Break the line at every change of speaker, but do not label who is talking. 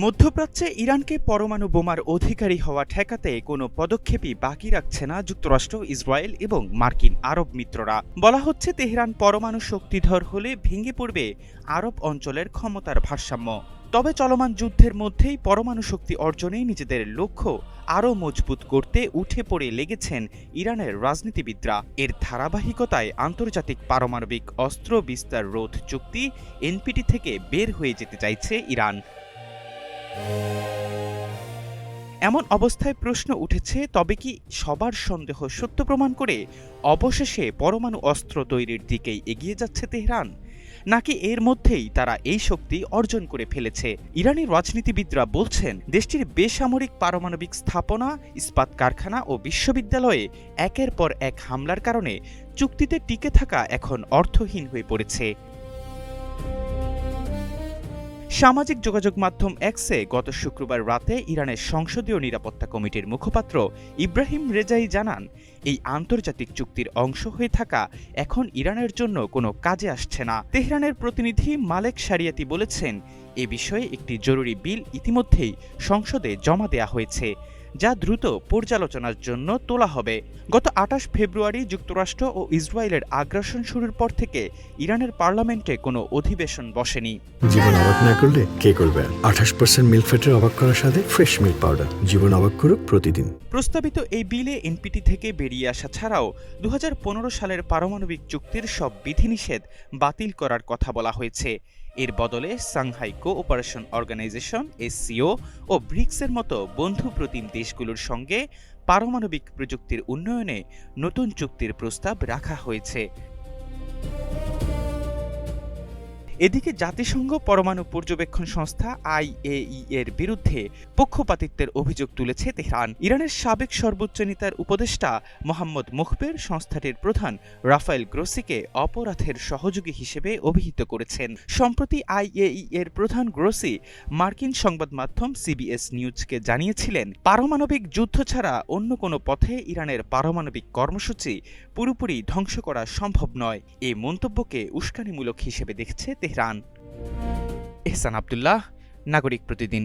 মধ্যপ্রাচ্যে ইরানকে পরমাণু বোমার অধিকারী হওয়া ঠেকাতে কোনো পদক্ষেপই বাকি রাখছে না যুক্তরাষ্ট্র, ইসরায়েল এবং মার্কিন আরব মিত্ররা। বলা হচ্ছে তেহরান পরমাণু শক্তিধর হলে ভেঙে পড়বে আরব অঞ্চলের ক্ষমতার ভারসাম্য। তবে চলমান যুদ্ধের মধ্যেই পরমাণু শক্তি অর্জনে নিজেদের লক্ষ্য আরও মজবুত করতে উঠে পড়ে লেগেছেন ইরানের রাজনীতিবিদরা। এর ধারাবাহিকতায় আন্তর্জাতিক পারমাণবিক অস্ত্র বিস্তার রোধ চুক্তি এনপিটি থেকে বের হয়ে যেতে চাইছে ইরান। এমন অবস্থায় প্রশ্ন উঠেছে, তবে কি সবার সন্দেহ সত্য প্রমাণ করে অবশেষে পরমাণু অস্ত্র তৈরির দিকেই এগিয়ে যাচ্ছে তেহরান, নাকি এর মধ্যেই তারা এই শক্তি অর্জন করে ফেলেছে? ইরানি রাজনীতিবিদরা বলছেন, দেশটির বেসামরিক পারমাণবিক স্থাপনা, ইস্পাত কারখানা ও বিশ্ববিদ্যালয়ে একের পর এক হামলার কারণে চুক্তিতে টিকে থাকা এখন অর্থহীন হয়ে পড়েছে। সামাজিক যোগাযোগ মাধ্যম এক্সে গত শুক্রবার রাতে ইরানের সংসদীয় নিরাপত্তা কমিটির মুখপাত্র ইব্রাহিম রেজাই জানান, এই আন্তর্জাতিক চুক্তির অংশ হয়ে থাকা এখন ইরানের জন্য কোনো কাজে আসছে না। তেহরানের প্রতিনিধি মালেক শারিয়াতি বলেছেন, এ বিষয়ে একটি জরুরি বিল ইতিমধ্যেই সংসদে জমা দেয়া হয়েছে, যা দ্রুত পর্যালোচনার জন্য তোলা হবে। গত ২৮ ফেব্রুয়ারি যুক্তরাষ্ট্র ও ইসরায়েলের আগ্রাসন শুরুর পর থেকে ইরানের পার্লামেন্টে কোনো অধিবেশন বসেনি।
জীবন অবাক না করলে কে করবে? ২৮% মিল্ক ফ্যাটের অবাক করার সাথে ফ্রেশ মিল্ক পাউডার। জীবন অবাক করুক প্রতিদিন।
প্রস্তাবিত এই বিলে এনপিটি থেকে বেরিয়ে আসা ছাড়াও ২০১৫ সালের পারমাণবিক চুক্তির সব বিধিনিষেধ বাতিল করার কথা বলা হয়েছে। এর বদলে সাংহাই কোঅপারেশন অর্গানাইজেশন (এসসিও) ও ব্রিক্সের মতো বন্ধুপ্রতিম দেশগুলোর সঙ্গে পারমাণবিক প্রযুক্তির উন্নয়নে নতুন চুক্তির প্রস্তাব রাখা হয়েছে। এদিকে জাতিসংঘ পরমাণু পর্যবেক্ষণ সংস্থা আইএই এর বিরুদ্ধে পক্ষপাতিত্বের অভিযোগ তুলেছে তেহরান। ইরানের সাবেক সর্বোচ্চ নেতার উপদেষ্টা মোহাম্মদ মুখবের সংস্থাটির প্রধান রাফায়েল গ্রোসিকে অপরাধের সহযোগী হিসেবে অভিহিত করেছেন। সম্প্রতি আইএই এর প্রধান গ্রোসি মার্কিন সংবাদ মাধ্যম সিবিএস নিউজকে জানিয়েছিলেন, পারমাণবিক যুদ্ধ ছাড়া অন্য কোনো পথে ইরানের পারমাণবিক কর্মসূচি পুরোপুরি ধ্বংস করা সম্ভব নয়। এই মন্তব্যকে উস্কানিমূলক হিসেবে দেখছে তেহরান। এহসান আব্দুল্লাহ, নাগরিক প্রতিদিন।